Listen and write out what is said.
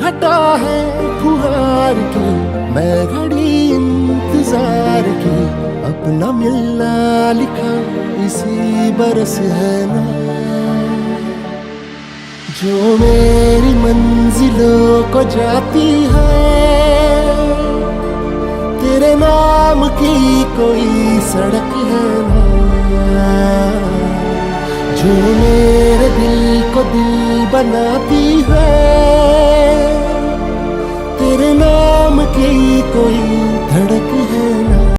हटा है फुहार की, मैं घड़ी इंतजार की, अपना मिलना लिखा इसी बरस है ना। जो मेरी मंजिलों को जाती है, तेरे नाम की कोई सड़क है ना। जो मेरे दिल को दिल बनाती है, तेरे नाम की कोई धड़क है